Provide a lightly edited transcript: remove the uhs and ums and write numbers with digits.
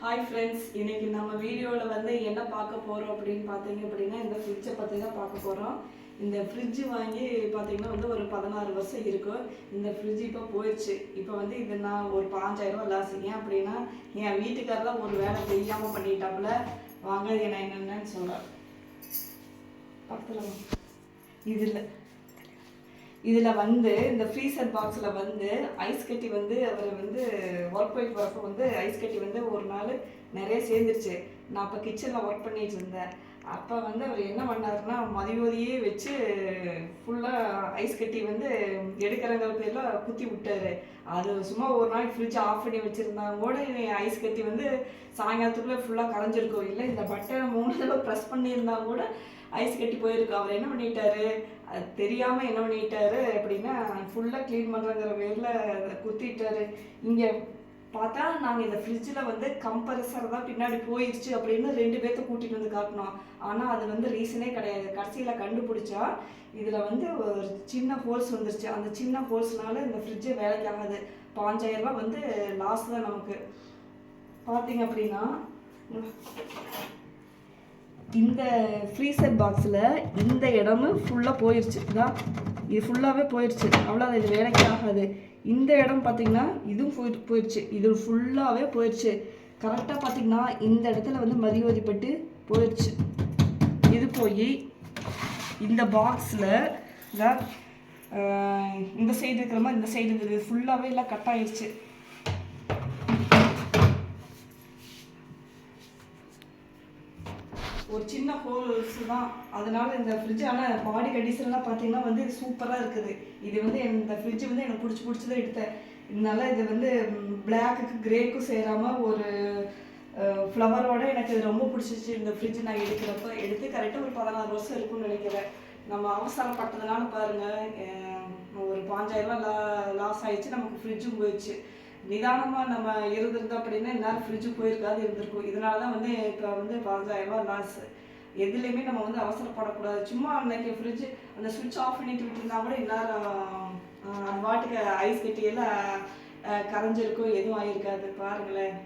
Hi friends, இன்னைக்கு நம்ம வீடியோவில் வந்து என்ன பார்க்க போகிறோம் அப்படின்னு பார்த்தீங்க அப்படின்னா இந்த ஃப்ரிட்ஜை பற்றி தான் பார்க்க போகிறோம். இந்த ஃப்ரிட்ஜு வாங்கி பார்த்தீங்கன்னா வந்து ஒரு 16 வருஷம் இருக்கும். இந்த ஃப்ரிட்ஜ் இப்போ போயிடுச்சு. இப்போ வந்து இது நான் ஒரு 5000 ரூபா லாஸ். ஏன் அப்படின்னா என் வீட்டுக்காரெலாம் ஒரு வேலை தெரியாமல் பண்ணிட்டாப்புல. வாங்க இது நான் என்னென்னு சொல்கிறேன். பக்கத்தில் இதில் வந்து இந்த ஃப்ரீசர் பாக்ஸில் வந்து ஐஸ் கட்டி வந்து அவர் வந்து ஒர்க் போயிட்டு வரப்போ வந்து ஐஸ் கட்டி வந்து ஒரு நாள் நிறைய சேர்ந்துருச்சு. நான் அப்போ கிச்சனில் ஒர்க் பண்ணிட்டு இருந்தேன். அப்போ வந்து அவர் என்ன பண்ணாருன்னா மதியோதியே வச்சு ஃபுல்லாக ஐஸ் கட்டி வந்து எடுக்கிறங்கிற பேரில் குத்தி விட்டாரு. அது சும்மா ஒரு நாள் ஃப்ரிட்ஜ் ஆஃப் பண்ணி வச்சுருந்தாங்க கூட ஐஸ் கட்டி வந்து சாயங்காலத்துக்குள்ளே ஃபுல்லாக கரைஞ்சிருக்கும். இல்லை இந்த பட்டனை 3 தடவை ப்ரெஸ் பண்ணியிருந்தா கூட ஐஸ் கட்டி போயிருக்கு. அவர் என்ன பண்ணிட்டாரு, அது தெரியாமல் என்ன பண்ணிட்டாரு அப்படின்னா ஃபுல்லாக க்ளீன் பண்ணுறங்கிற பேரில் குத்திட்டாரு. இங்கே பார்த்தா நாங்கள் இந்த ஃப்ரிட்ஜில் வந்து கம்ப்ரஸர் தான் பின்னாடி போயிடுச்சு அப்படின்னு 2 பேர்த்த கூட்டிகிட்டு வந்து காட்டினோம். ஆனால் அது வந்து ரீசனே கிடையாது. கடைசியில் கண்டுபிடிச்சா இதில் வந்து ஒரு சின்ன ஹோல்ஸ் வந்துருச்சு. அந்த சின்ன ஹோல்ஸ்னால இந்த ஃப்ரிட்ஜே வேலைக்கு ஆகாது. 5000 ரூபா வந்து லாஸ் தான் நமக்கு. பார்த்தீங்க அப்படின்னா இந்த ஃப்ரீசர் பாக்ஸில் இந்த இடமும் ஃபுல்லாக போயிடுச்சு. தான் இது ஃபுல்லாகவே போயிடுச்சு. அவ்வளோதான், இது வேலைக்கு ஆகாது. இந்த இடம் பார்த்திங்கன்னா இதுவும் போயிடுச்சு. இது ஃபுல்லாகவே போயிடுச்சு. கரெக்டாக பார்த்திங்கன்னா இந்த இடத்துல வந்து மதிவதிப்பட்டு போயிடுச்சு. இது போய் இந்த பாக்ஸில் இந்த சைடு இருக்கிற மாதிரி இந்த சைடு இருக்குது ஃபுல்லாகவே எல்லாம் கட் ஆயிடுச்சு. ஒரு சின்ன ஹோல்ஸ் தான். அதனால இந்த ஃப்ரிட்ஜ் ஆனால் பாடி கண்டிஷன்லாம் பார்த்தீங்கன்னா வந்து சூப்பராக இருக்குது. இது வந்து இந்த ஃப்ரிட்ஜ் வந்து எனக்கு பிடிச்சி தான் எடுத்தேன். இதனால இது வந்து பிளாக்குக்கு கிரேக்கும் சேராமல் ஒரு ஃப்ளவரோட எனக்கு இது ரொம்ப பிடிச்சிச்சு. இந்த ஃப்ரிட்ஜ் நான் எடுத்து கரெக்டாக ஒரு 16 வருஷம் இருக்கும்னு நினைக்கிறேன். நம்ம அவசரப்பட்டதுனால பாருங்கள் ஒரு 5000 ரூபா லாஸ் ஆயிடுச்சு. நமக்கு ஃப்ரிட்ஜும் போயிடுச்சு. நிதானமாக நம்ம இருந்திருந்தோம் அப்படின்னா இந்நேரம் ஃப்ரிட்ஜு போயிருக்காது இருந்திருக்கும். இதனால தான் வந்து இப்போ வந்து 5000 ரூபா லாஸ். எதுலேயுமே நம்ம வந்து அவசரப்படக்கூடாது. சும்மா அன்னைக்கு ஃப்ரிட்ஜு அந்த சுவிட்ச் ஆஃப் பண்ணிட்டு விட்டுருந்தா கூட இந்நேரம் அந்த வாட்டுக்கு ஐஸ் கட்டியெல்லாம் கரைஞ்சிருக்கும், எதுவும் ஆகிருக்காது. பாருங்களேன்.